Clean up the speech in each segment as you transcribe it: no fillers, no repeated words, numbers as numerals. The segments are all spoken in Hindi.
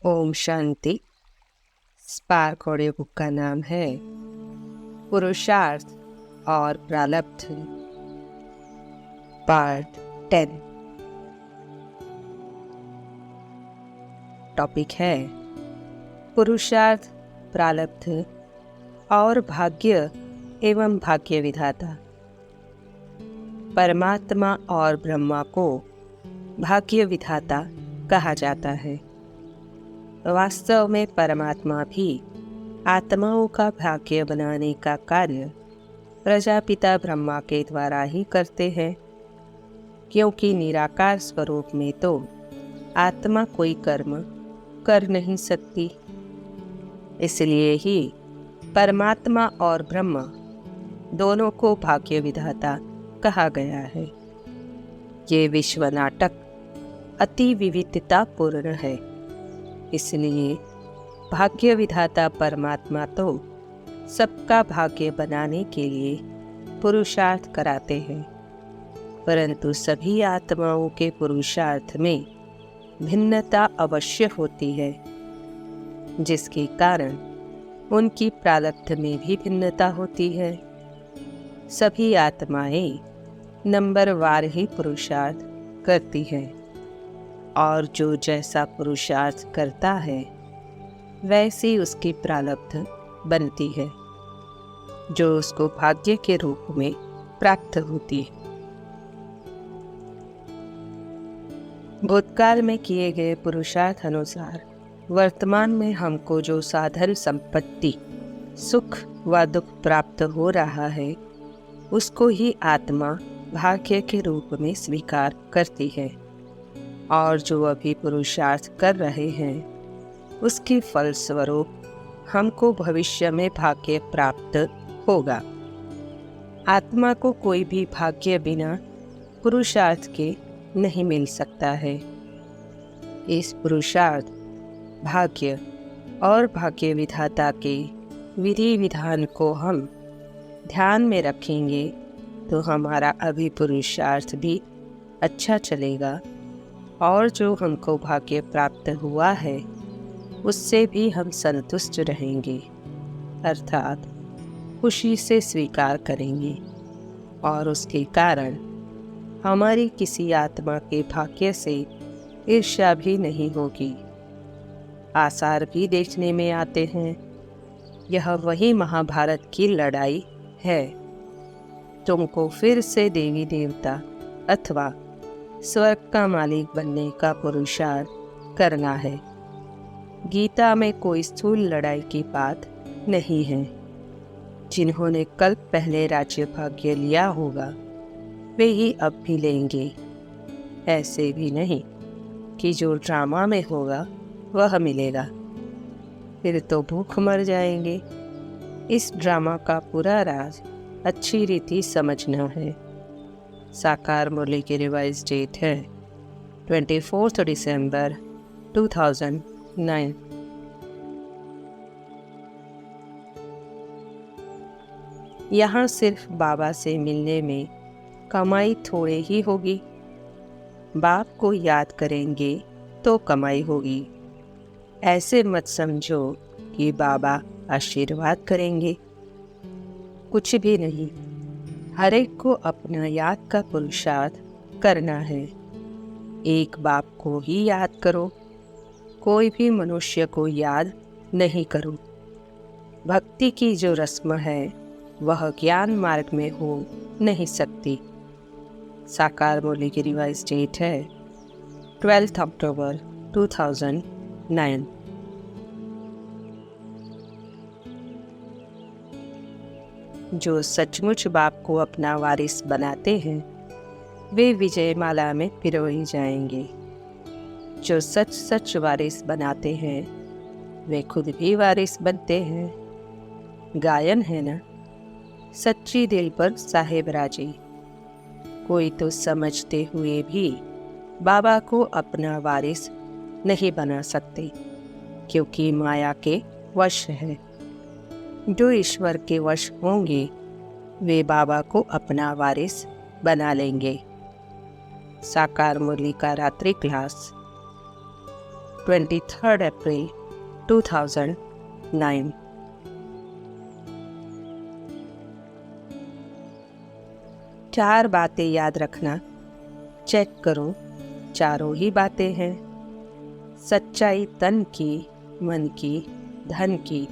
Om Shanti. Spark audio book का नाम है पुरुषार्थ और प्रारब्ध, पार्ट 10। टॉपिक है पुरुषार्थ, प्रारब्ध और भाग्य एवं भाग्य विधाता। परमात्मा और ब्रह्मा को भाग्य विधाता कहा जाता है। वास्तव में परमात्मा भी आत्माओं का भाग्य बनाने का कार्य प्रजापिता ब्रह्मा के द्वारा ही करते हैं, क्योंकि निराकार स्वरूप में तो आत्मा कोई कर्म कर नहीं सकती। इसलिए ही परमात्मा और ब्रह्मा दोनों को भाग्य विधाता कहा गया है। ये विश्व नाटक अति विविधतापूर्ण है, इसलिए भाग्य विधाता परमात्मा तो सबका भाग्य बनाने के लिए पुरुषार्थ कराते हैं, परंतु सभी आत्माओं के पुरुषार्थ में भिन्नता अवश्य होती है, जिसके कारण उनकी प्रारब्ध में भी भिन्नता होती है। सभी आत्माएं नंबरवार ही पुरुषार्थ करती हैं, और जो जैसा पुरुषार्थ करता है वैसी उसकी प्रारब्ध बनती है, जो उसको भाग्य के रूप में प्राप्त होती है। भूतकाल में किए गए पुरुषार्थ अनुसार वर्तमान में हमको जो साधन संपत्ति, सुख व दुख प्राप्त हो रहा है, उसको ही आत्मा भाग्य के रूप में स्वीकार करती है, और जो अभी पुरुषार्थ कर रहे हैं उसके फलस्वरूप हमको भविष्य में भाग्य प्राप्त होगा। आत्मा को कोई भी भाग्य बिना पुरुषार्थ के नहीं मिल सकता है। इस पुरुषार्थ, भाग्य और भाग्य विधाता के विधि विधान को हम ध्यान में रखेंगे तो हमारा अभी पुरुषार्थ भी अच्छा चलेगा, और जो हमको भाग्य प्राप्त हुआ है उससे भी हम संतुष्ट रहेंगे, अर्थात खुशी से स्वीकार करेंगे, और उसके कारण हमारी किसी आत्मा के भाग्य से ईर्ष्या भी नहीं होगी। आसार भी देखने में आते हैं। यह वही महाभारत की लड़ाई है। तुमको फिर से देवी देवता अथवा स्वर्ग का मालिक बनने का पुरुषार्थ करना है। गीता में कोई स्थूल लड़ाई की बात नहीं है। जिन्होंने कल्प पहले राज्य भाग्य लिया होगा वे ही अब भी लेंगे। ऐसे भी नहीं कि जो ड्रामा में होगा वह मिलेगा, फिर तो भूख मर जाएंगे। इस ड्रामा का पूरा राज अच्छी रीति समझना है। साकार मुरली की रिवाइज डेट है 24 दिसंबर 2009। यहाँ सिर्फ बाबा से मिलने में कमाई थोड़े ही होगी। बाप को याद करेंगे तो कमाई होगी। ऐसे मत समझो कि बाबा आशीर्वाद करेंगे, कुछ भी नहीं। हर एक को अपना याद का पुरुषार्थ करना है। एक बाप को ही याद करो, कोई भी मनुष्य को याद नहीं करो। भक्ति की जो रस्म है वह ज्ञान मार्ग में हो नहीं सकती। साकार मुरली की रिवाइज डेट है 12 अक्टूबर 2009। जो सचमुच बाप को अपना वारिस बनाते हैं वे विजयमाला में पिरोए जाएंगे। जो सच सच वारिस बनाते हैं वे खुद भी वारिस बनते हैं। गायन है ना, सच्ची दिल पर साहेब राजी। कोई तो समझते हुए भी बाबा को अपना वारिस नहीं बना सकते, क्योंकि माया के वश है। जो ईश्वर के वश होंगे वे बाबा को अपना वारिस बना लेंगे। साकार मुरली का रात्रि क्लास 23 अप्रैल 2009। चार बातें याद रखना, चेक करो चारों ही बातें हैं। सच्चाई तन की, मन की, धन की,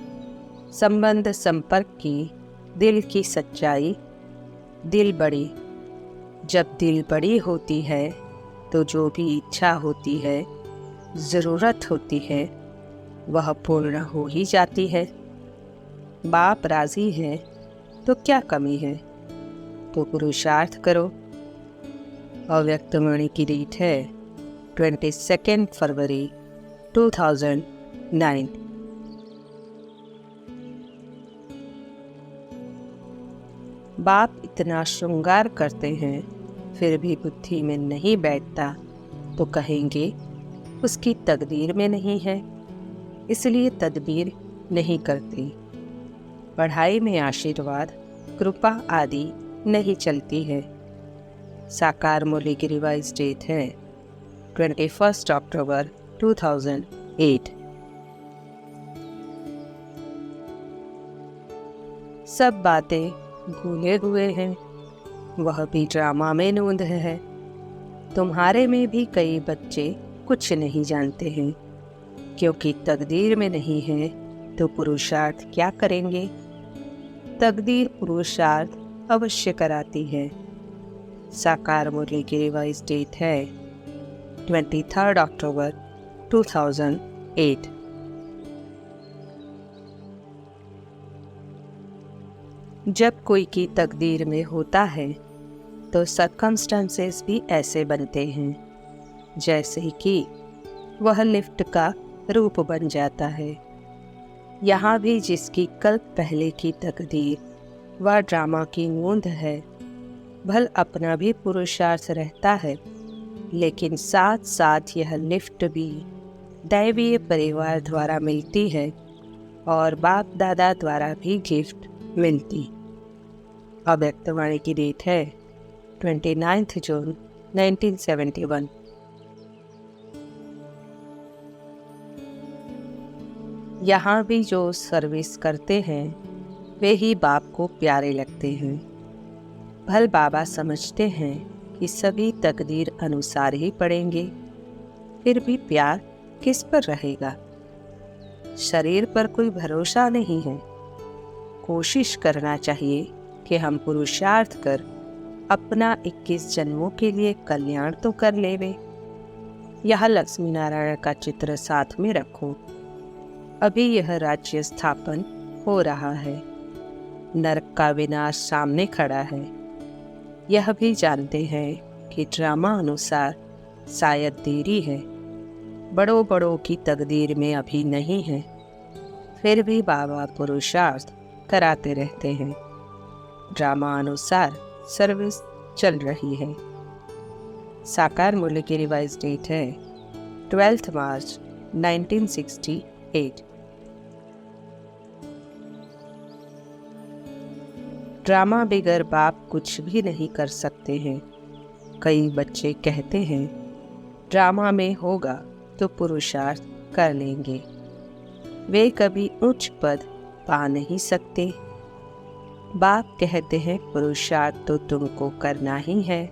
संबंध संपर्क की, दिल की सच्चाई, दिल बड़ी। जब दिल बड़ी होती है तो जो भी इच्छा होती है, ज़रूरत होती है, वह पूर्ण हो ही जाती है। बाप राज़ी है तो क्या कमी है, तो पुरुषार्थ करो। अव्यक्त वाणी की डेट है 22 फरवरी 2009। बाप इतना श्रृंगार करते हैं फिर भी बुद्धि में नहीं बैठता तो कहेंगे उसकी तकदीर में नहीं है, इसलिए तदबीर नहीं करती। पढ़ाई में आशीर्वाद, कृपा आदि नहीं चलती है। साकार मूल्य की रिवाइज डेट है 21 अक्टूबर 2008। सब बातें भूले हुए हैं, वह भी ड्रामा में नूंद है। तुम्हारे में भी कई बच्चे कुछ नहीं जानते हैं, क्योंकि तकदीर में नहीं है तो पुरुषार्थ क्या करेंगे। तकदीर पुरुषार्थ अवश्य कराती है। साकार मुरली की रिवाइज डेट है 23 अक्टूबर 2008। जब कोई की तकदीर में होता है तो सर्कमस्टेंसेस भी ऐसे बनते हैं जैसे कि वह लिफ्ट का रूप बन जाता है। यहाँ भी जिसकी कल पहले की तकदीर व ड्रामा की नूंद है, भल अपना भी पुरुषार्थ रहता है, लेकिन साथ साथ यह लिफ्ट भी दैवीय परिवार द्वारा मिलती है और बाप दादा द्वारा भी गिफ्ट मिलती। अव्यक्त वाणी की डेट है 29 जून 1971। यहाँ भी जो सर्विस करते हैं वे ही बाप को प्यारे लगते हैं। भल बाबा समझते हैं कि सभी तकदीर अनुसार ही पड़ेंगे, फिर भी प्यार किस पर रहेगा। शरीर पर कोई भरोसा नहीं है। कोशिश करना चाहिए कि हम पुरुषार्थ कर अपना 21 जन्मों के लिए कल्याण तो कर लेवे। यह लक्ष्मी नारायण का चित्र साथ में रखो। अभी यह राज्य स्थापन हो रहा है, नरक का विनाश सामने खड़ा है। यह भी जानते हैं कि ड्रामा अनुसार शायद देरी है, बड़ों बड़ों की तकदीर में अभी नहीं है, फिर भी बाबा पुरुषार्थ कराते रहते हैं। ड्रामा अनुसार सर्विस चल रही है। साकार मूल्य की रिवाइज डेट है 12 मार्च 1968। ड्रामा बिगर बाप कुछ भी नहीं कर सकते हैं। कई बच्चे कहते हैं ड्रामा में होगा तो पुरुषार्थ कर लेंगे। वे कभी उच्च पद पा नहीं सकते। बाप कहते हैं पुरुषार्थ तो तुमको करना ही है।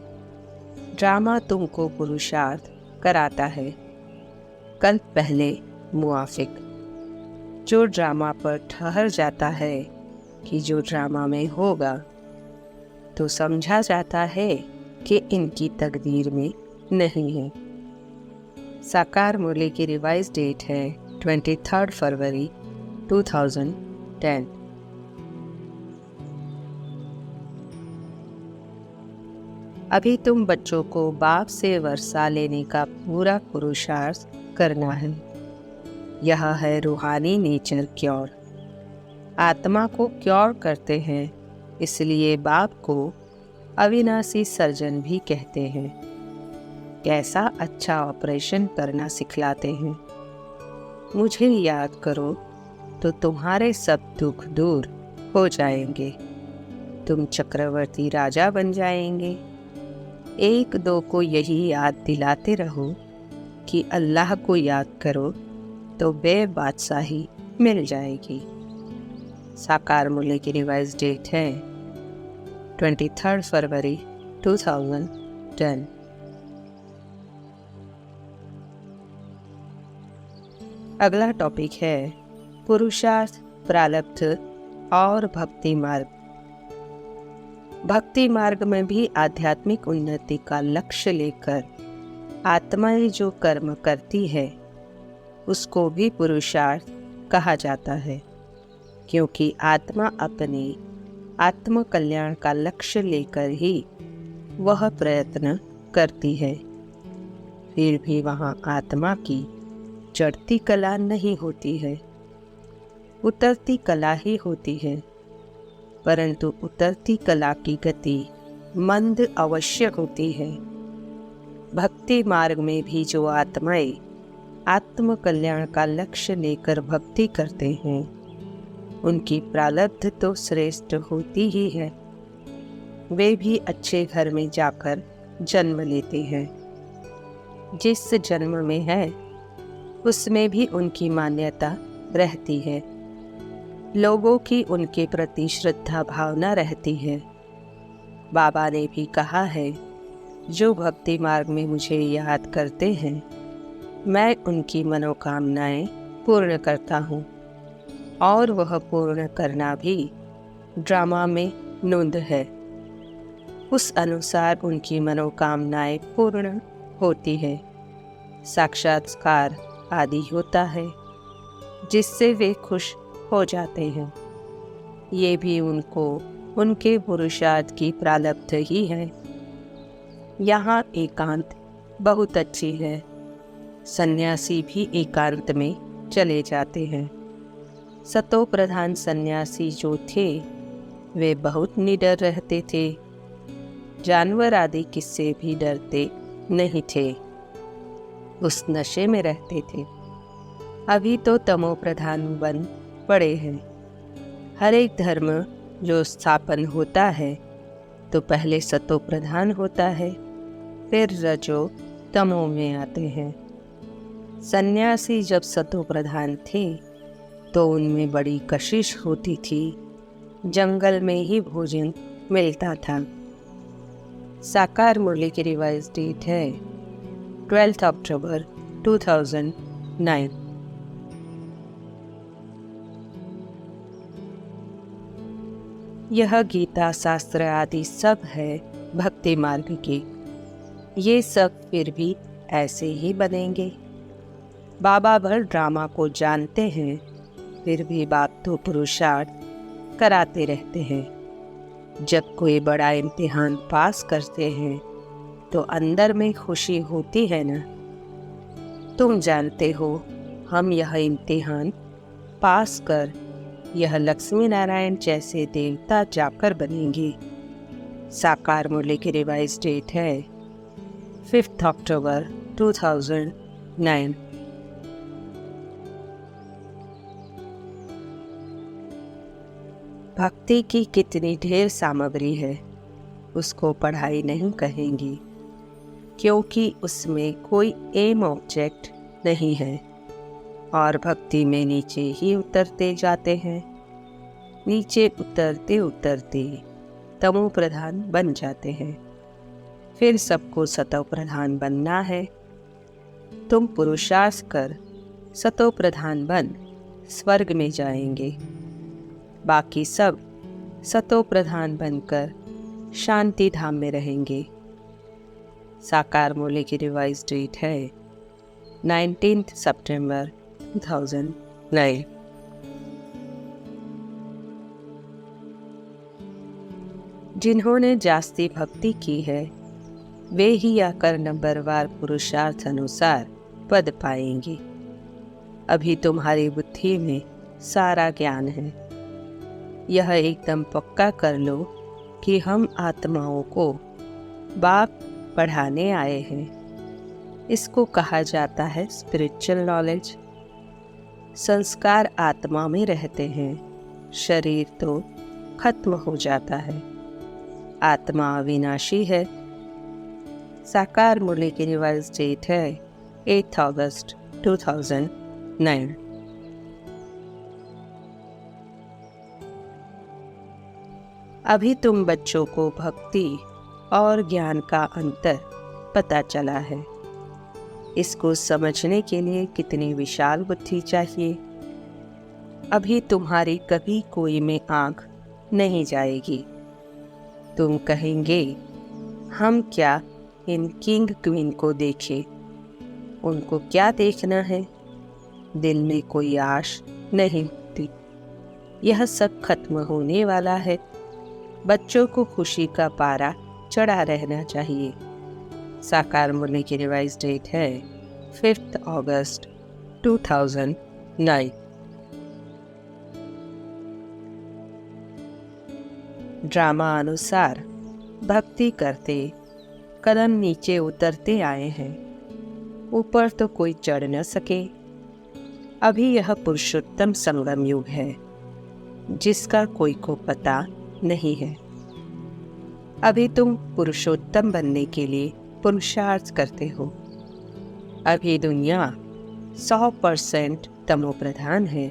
ड्रामा तुमको पुरुषार्थ कराता है। कल पहले मुआफिक जो ड्रामा पर ठहर जाता है कि जो ड्रामा में होगा, तो समझा जाता है कि इनकी तकदीर में नहीं है। साकार मूल्य की रिवाइज डेट है 23 फरवरी 2010। अभी तुम बच्चों को बाप से वर्षा लेने का पूरा पुरुषार्थ करना है। यह है रूहानी नेचर क्योर। आत्मा को क्योर करते हैं, इसलिए बाप को अविनाशी सर्जन भी कहते हैं। कैसा अच्छा ऑपरेशन करना सिखलाते हैं। मुझे याद करो तो तुम्हारे सब दुख दूर हो जाएंगे। तुम चक्रवर्ती राजा बन जाएंगे। एक दो को यही याद दिलाते रहो कि अल्लाह को याद करो तो बेबादशाही मिल जाएगी। साकार मूल्य की रिवाइज डेट है 23 फरवरी 2010। अगला टॉपिक है पुरुषार्थ, प्रारब्ध और भक्ति मार्ग। भक्ति मार्ग में भी आध्यात्मिक उन्नति का लक्ष्य लेकर आत्माएं जो कर्म करती है उसको भी पुरुषार्थ कहा जाता है, क्योंकि आत्मा अपने आत्म कल्याण का लक्ष्य लेकर ही वह प्रयत्न करती है। फिर भी वहाँ आत्मा की चढ़ती कला नहीं होती है, उतरती कला ही होती है। परंतु उतरती कला की गति मंद अवश्य होती है। भक्ति मार्ग में भी जो आत्माएं आत्म कल्याण का लक्ष्य लेकर भक्ति करते हैं उनकी प्रारब्ध तो श्रेष्ठ होती ही है। वे भी अच्छे घर में जाकर जन्म लेते हैं। जिस जन्म में है उसमें भी उनकी मान्यता रहती है। लोगों की उनके प्रति श्रद्धा भावना रहती है। बाबा ने भी कहा है, जो भक्ति मार्ग में मुझे याद करते हैं मैं उनकी मनोकामनाएं पूर्ण करता हूँ, और वह पूर्ण करना भी ड्रामा में नोंद है। उस अनुसार उनकी मनोकामनाएं पूर्ण होती है। साक्षात्कार आदि होता है जिससे वे खुश हो जाते हैं। ये भी उनको उनके पुरुषार्थ की प्रारब्ध ही है। यहाँ एकांत बहुत अच्छी है। सन्यासी भी एकांत में चले जाते हैं। सतो प्रधान सन्यासी जो थे वे बहुत निडर रहते थे। जानवर आदि किससे भी डरते नहीं थे, उस नशे में रहते थे। अभी तो तमो प्रधान बन पड़े हैं। हर एक धर्म जो स्थापन होता है तो पहले सतो प्रधान होता है, फिर रजो तमो में आते हैं। सन्यासी जब सतो प्रधान थे तो उनमें बड़ी कशिश होती थी। जंगल में ही भोजन मिलता था। साकार मुरली की रिवाइज डेट है 12 अक्टूबर 2009। यह गीता शास्त्र आदि सब है भक्ति मार्ग के। ये सब फिर भी ऐसे ही बनेंगे। बाबा भर ड्रामा को जानते हैं, फिर भी बात तो पुरुषार्थ कराते रहते हैं। जब कोई बड़ा इम्तिहान पास करते हैं तो अंदर में खुशी होती है ना। तुम जानते हो हम यह इम्तिहान पास कर यह लक्ष्मी नारायण जैसे देवता जाकर बनेंगे। साकार मुरली की रिवाइज डेट है 5 अक्टूबर 2009। भक्ति की कितनी ढेर सामग्री है, उसको पढ़ाई नहीं कहेंगी, क्योंकि उसमें कोई एम ऑब्जेक्ट नहीं है और भक्ति में नीचे ही उतरते जाते हैं। नीचे उतरते उतरते तमो प्रधान बन जाते हैं। फिर सबको सतो प्रधान बनना है। तुम पुरुषार्थ कर सतो प्रधान बन स्वर्ग में जाएंगे। बाकी सब सतो प्रधान बनकर शांति धाम में रहेंगे। साकार मूल्य की रिवाइज डेट है 19 सितंबर 2009। जिन्होंने जास्ती भक्ति की है वे ही आकर नंबरवार पुरुषार्थ अनुसार पद पाएंगे। अभी तुम्हारी बुद्धि में सारा ज्ञान है। यह एकदम पक्का कर लो कि हम आत्माओं को बाप पढ़ाने आए हैं। इसको कहा जाता है स्पिरिचुअल नॉलेज। संस्कार आत्मा में रहते हैं, शरीर तो खत्म हो जाता है। आत्मा अविनाशी है। साकार मुरली की रिवाइज डेट है 8 अगस्त 2009। अभी तुम बच्चों को भक्ति और ज्ञान का अंतर पता चला है। इसको समझने के लिए कितनी विशाल बुद्धि चाहिए। अभी तुम्हारी कभी कोई में आँख नहीं जाएगी। तुम कहेंगे, हम क्या इन किंग क्वीन को देखें? उनको क्या देखना है? दिल में कोई आश नहीं होती। यह सब खत्म होने वाला है। बच्चों को खुशी का पारा चढ़ा रहना चाहिए। साकार मूल्य की रिवाइज डेट है 5 अगस्त 2009। ड्रामा अनुसार भक्ति करते कदम नीचे उतरते आए हैं। ऊपर तो कोई चढ़ न सके। अभी यह पुरुषोत्तम संगम युग है, जिसका कोई को पता नहीं है। अभी तुम पुरुषोत्तम बनने के लिए पुरुषार्थ करते हो। अभी दुनिया 100% तमो प्रधान है,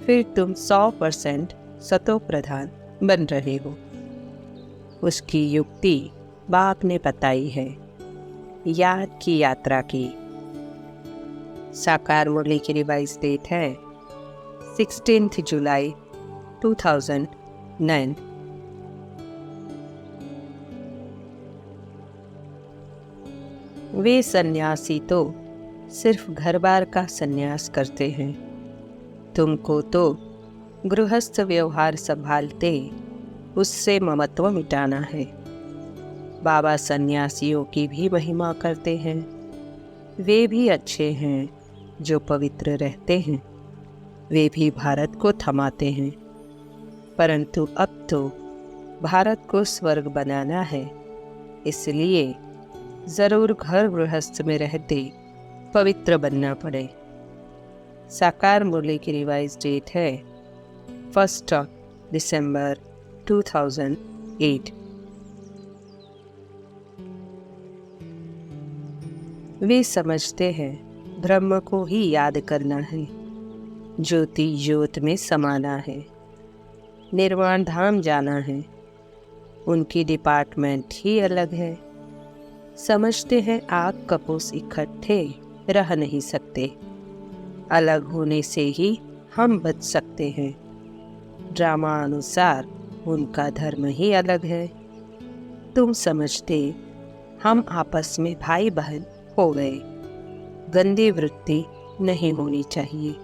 फिर तुम 100% सतो प्रधान बन रहे हो। उसकी युक्ति बाप ने बताई है, याद की यात्रा की। साकार मुरली की रिवाइज डेट है 16 जुलाई 2009। वे सन्यासी तो सिर्फ घर बार का सन्यास करते हैं। तुमको तो गृहस्थ व्यवहार संभालते उससे ममत्व मिटाना है। बाबा सन्यासियों की भी महिमा करते हैं। वे भी अच्छे हैं जो पवित्र रहते हैं। वे भी भारत को थमाते हैं। परंतु अब तो भारत को स्वर्ग बनाना है, इसलिए ज़रूर घर गृहस्थ में रहते पवित्र बनना पड़े। साकार मुरली की रिवाइज डेट है 1 दिसंबर 2008। वे समझते हैं ब्रह्म को ही याद करना है, ज्योति ज्योत में समाना है, निर्वाण धाम जाना है। उनकी डिपार्टमेंट ही अलग है। समझते हैं आग कपूस इकट्ठे रह नहीं सकते। अलग होने से ही हम बच सकते हैं। ड्रामा अनुसार उनका धर्म ही अलग है। तुम समझते हम आपस में भाई बहन हो गए। गंदी वृत्ति नहीं होनी चाहिए,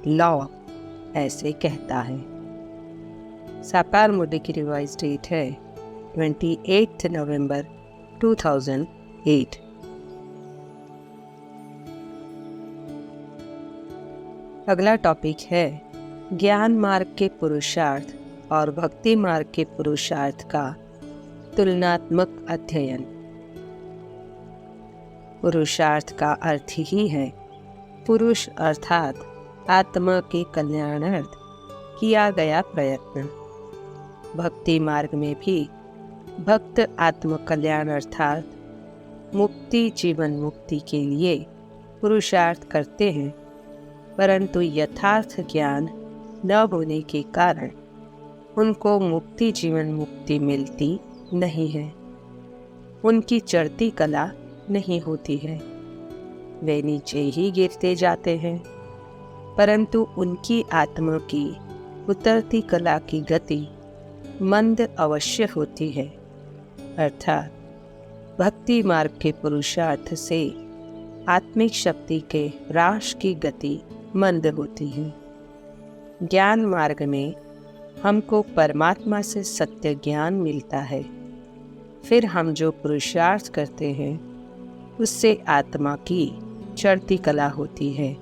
लॉ ऐसे कहता है। साकार मुद्दे की रिवाइज डेट है 28 नवंबर 2008। अगला टॉपिक है ज्ञान मार्ग के पुरुषार्थ और भक्ति मार्ग के पुरुषार्थ का तुलनात्मक अध्ययन। पुरुषार्थ का अर्थ ही है पुरुष अर्थात आत्मा के कल्याणार्थ किया गया प्रयत्न। भक्ति मार्ग में भी भक्त आत्म कल्याण अर्थात मुक्ति जीवन मुक्ति के लिए पुरुषार्थ करते हैं, परंतु यथार्थ ज्ञान न होने के कारण उनको मुक्ति जीवन मुक्ति मिलती नहीं है। उनकी चढ़ती कला नहीं होती है। वे नीचे ही गिरते जाते हैं, परंतु उनकी आत्मा की उतरती कला की गति मंद अवश्य होती है। अर्थात भक्ति मार्ग के पुरुषार्थ से आत्मिक शक्ति के ह्रास की गति मंद होती है। ज्ञान मार्ग में हमको परमात्मा से सत्य ज्ञान मिलता है। फिर हम जो पुरुषार्थ करते हैं उससे आत्मा की चढ़ती कला होती है।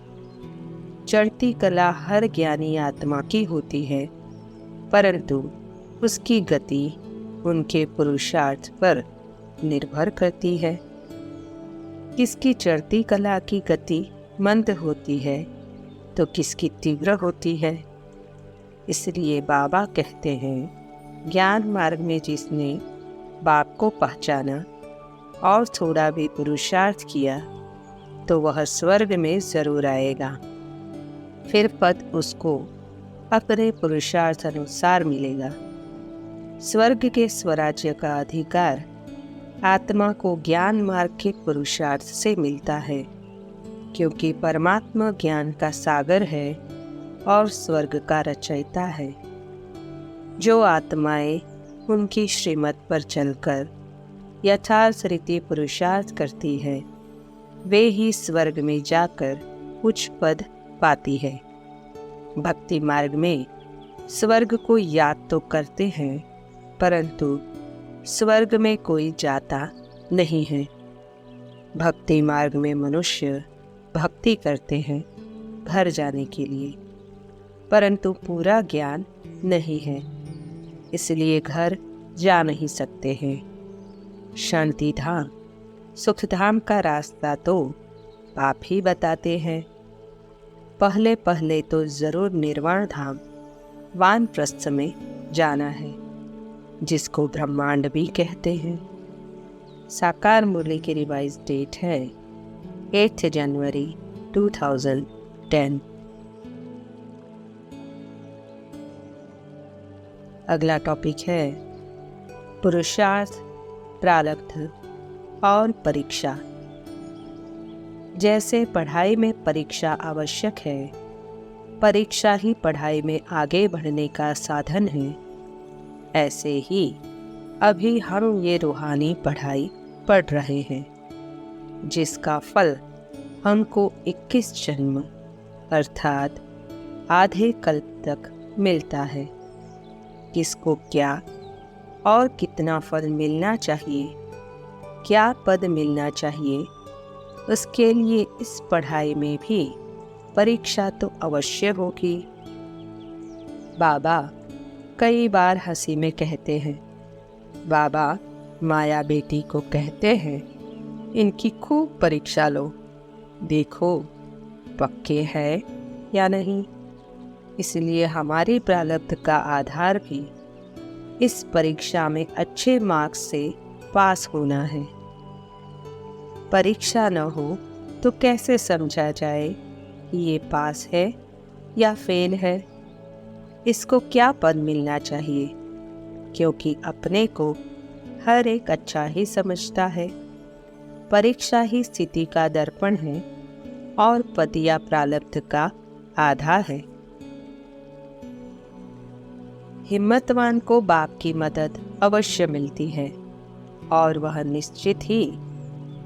चढ़ती कला हर ज्ञानी आत्मा की होती है, परंतु उसकी गति उनके पुरुषार्थ पर निर्भर करती है। किसकी चढ़ती कला की गति मंद होती है तो किसकी तीव्र होती है। इसलिए बाबा कहते हैं ज्ञान मार्ग में जिसने बाप को पहचाना और थोड़ा भी पुरुषार्थ किया तो वह स्वर्ग में जरूर आएगा। फिर पद उसको अपने पुरुषार्थ अनुसार मिलेगा। स्वर्ग के स्वराज्य का अधिकार आत्मा को ज्ञान मार्ग के पुरुषार्थ से मिलता है, क्योंकि परमात्मा ज्ञान का सागर है और स्वर्ग का रचयिता है। जो आत्माएं उनकी श्रीमत पर चलकर यथार्थ रीति पुरुषार्थ करती है, वे ही स्वर्ग में जाकर उच्च पद पाती है। भक्ति मार्ग में स्वर्ग को याद तो करते हैं, परंतु स्वर्ग में कोई जाता नहीं है। भक्ति मार्ग में मनुष्य भक्ति करते हैं घर जाने के लिए, परंतु पूरा ज्ञान नहीं है, इसलिए घर जा नहीं सकते हैं। शांति धाम सुख धाम का रास्ता तो आप ही बताते हैं। पहले पहले तो जरूर निर्वाण धाम वानप्रस्थ में जाना है, जिसको ब्रह्मांड भी कहते हैं। साकार मुरली की रिवाइज डेट है 8 जनवरी 2010। अगला टॉपिक है पुरुषार्थ, प्रारब्ध और परीक्षा। जैसे पढ़ाई में परीक्षा आवश्यक है, परीक्षा ही पढ़ाई में आगे बढ़ने का साधन है, ऐसे ही अभी हम ये रूहानी पढ़ाई पढ़ रहे हैं, जिसका फल हमको 21 जन्म अर्थात आधे कल्प तक मिलता है। किसको क्या और कितना फल मिलना चाहिए, क्या पद मिलना चाहिए, उसके लिए इस पढ़ाई में भी परीक्षा तो अवश्य होगी। बाबा कई बार हंसी में कहते हैं, बाबा माया बेटी को कहते हैं इनकी खूब परीक्षा लो, देखो पक्के है या नहीं। इसलिए हमारी प्रारब्ध का आधार भी इस परीक्षा में अच्छे मार्क्स से पास होना है। परीक्षा न हो तो कैसे समझा जाए कि ये पास है या फेल है, इसको क्या पद मिलना चाहिए, क्योंकि अपने को हर एक अच्छा ही समझता है। परीक्षा ही स्थिति का दर्पण है और पद या प्रारब्ध का आधार है। हिम्मतवान को बाप की मदद अवश्य मिलती है और वह निश्चित ही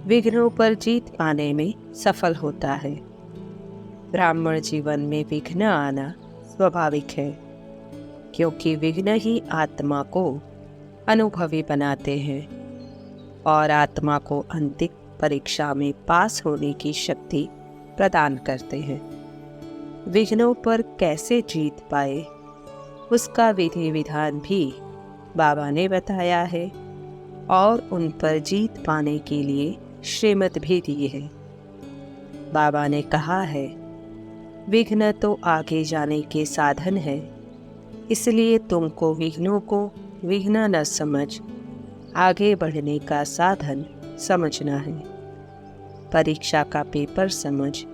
विघ्नों पर जीत पाने में सफल होता है। ब्राह्मण जीवन में विघ्न आना स्वाभाविक है, क्योंकि विघ्न ही आत्मा को अनुभवी बनाते हैं और आत्मा को अंतिम परीक्षा में पास होने की शक्ति प्रदान करते हैं। विघ्नों पर कैसे जीत पाए, उसका विधि विधान भी बाबा ने बताया है और उन पर जीत पाने के लिए श्रीमत भी दी है। बाबा ने कहा है, विघ्न तो आगे जाने के साधन है, इसलिए तुमको विघ्नों को विघ्न न समझ आगे बढ़ने का साधन समझना है। परीक्षा का पेपर समझ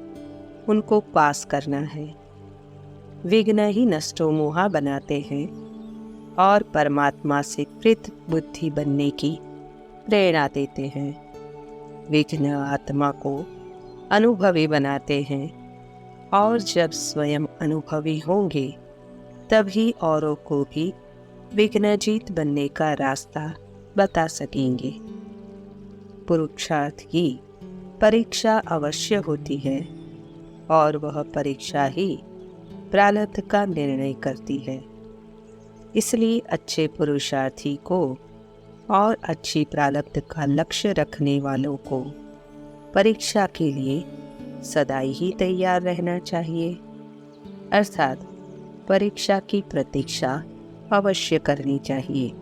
उनको पास करना है। विघ्न ही नष्टो मोहा बनाते हैं और परमात्मा से प्रीत बुद्धि बनने की प्रेरणा देते हैं। विघ्न आत्मा को अनुभवी बनाते हैं और जब स्वयं अनुभवी होंगे तभी औरों को भी विघ्नजीत बनने का रास्ता बता सकेंगे। पुरुषार्थ की परीक्षा अवश्य होती है और वह परीक्षा ही प्रारब्ध का निर्णय करती है। इसलिए अच्छे पुरुषार्थी को और अच्छी प्रारब्ध का लक्ष्य रखने वालों को परीक्षा के लिए सदा ही तैयार रहना चाहिए, अर्थात परीक्षा की प्रतीक्षा अवश्य करनी चाहिए।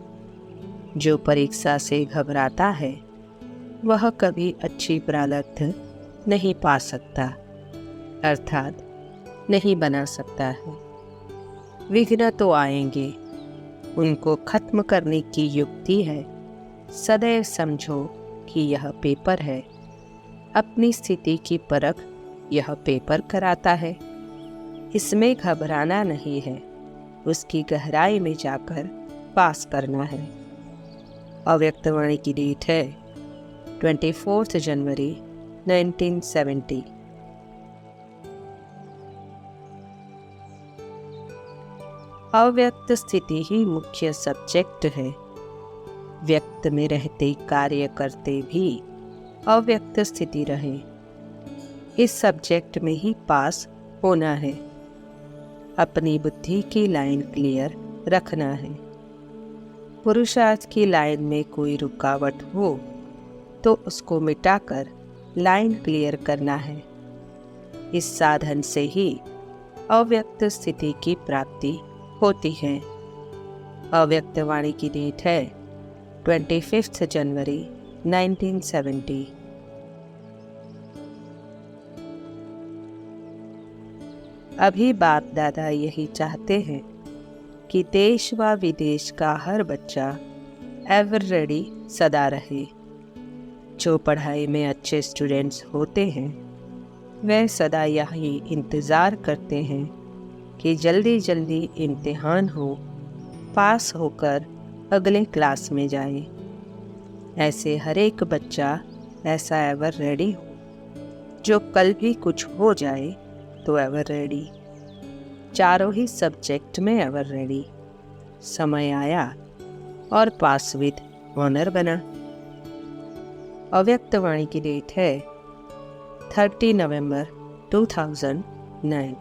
जो परीक्षा से घबराता है वह कभी अच्छी प्रारब्ध नहीं पा सकता, अर्थात नहीं बना सकता है। विघ्न तो आएंगे, उनको खत्म करने की युक्ति है। सदैव समझो कि यह पेपर है अपनी स्थिति की परख यह पेपर कराता है। इसमें घबराना नहीं है, उसकी गहराई में जाकर पास करना है। अव्यक्तवाणी की डेट है 24 जनवरी 1970। अव्यक्त स्थिति ही मुख्य सब्जेक्ट है। व्यक्त में रहते कार्य करते भी अव्यक्त स्थिति रहे, इस सब्जेक्ट में ही पास होना है। अपनी बुद्धि की लाइन क्लियर रखना है। पुरुषार्थ की लाइन में कोई रुकावट हो तो उसको मिटाकर लाइन क्लियर करना है। इस साधन से ही अव्यक्त स्थिति की प्राप्ति होती है। अव्यक्त वाणी की डेट है 25 जनवरी 1970। अभी बाप दादा यही चाहते हैं कि देश व विदेश का हर बच्चा एवर रेडी सदा रहे। जो पढ़ाई में अच्छे स्टूडेंट्स होते हैं वे सदा यही इंतज़ार करते हैं कि जल्दी जल्दी इम्तिहान हो, पास होकर अगले क्लास में जाए। ऐसे हर एक बच्चा ऐसा एवर रेडी हो, जो कल भी कुछ हो जाए तो एवर रेडी। चारों ही सब्जेक्ट में एवर रेडी। समय आया और पास विद ऑनर बना। अव्यक्त वाणी की डेट है 30 नवंबर 2009।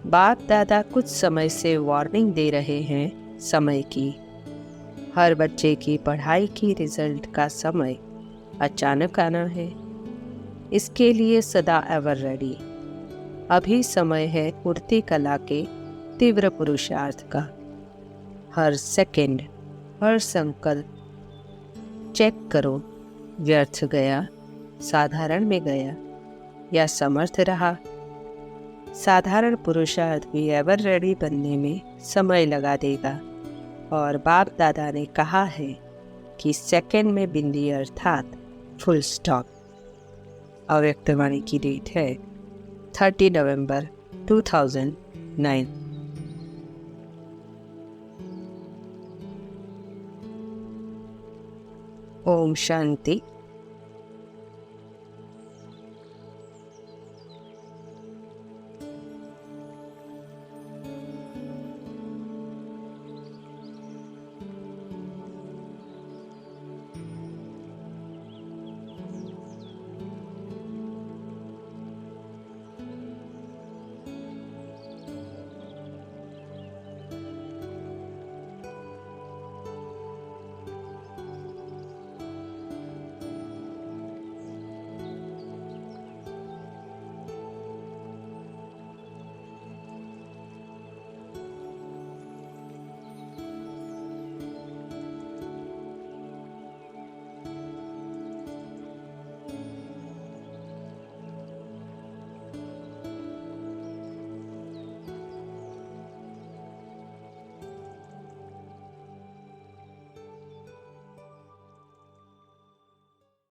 बाप दादा कुछ समय से वार्निंग दे रहे हैं समय की। हर बच्चे की पढ़ाई की रिजल्ट का समय अचानक आना है, इसके लिए सदा एवर रेडी। अभी समय है उड़ती कला के तीव्र पुरुषार्थ का। हर सेकंड, हर संकल्प चेक करो, व्यर्थ गया, साधारण में गया या समर्थ रहा। साधारण पुरुषार्थ भी एवर रेडी बनने में समय लगा देगा। और बाप दादा ने कहा है कि सेकंड में बिंदी अर्थात फुल स्टॉप। अव्यक्त वाणी की डेट है 30 नवंबर 2009। ओम शांति।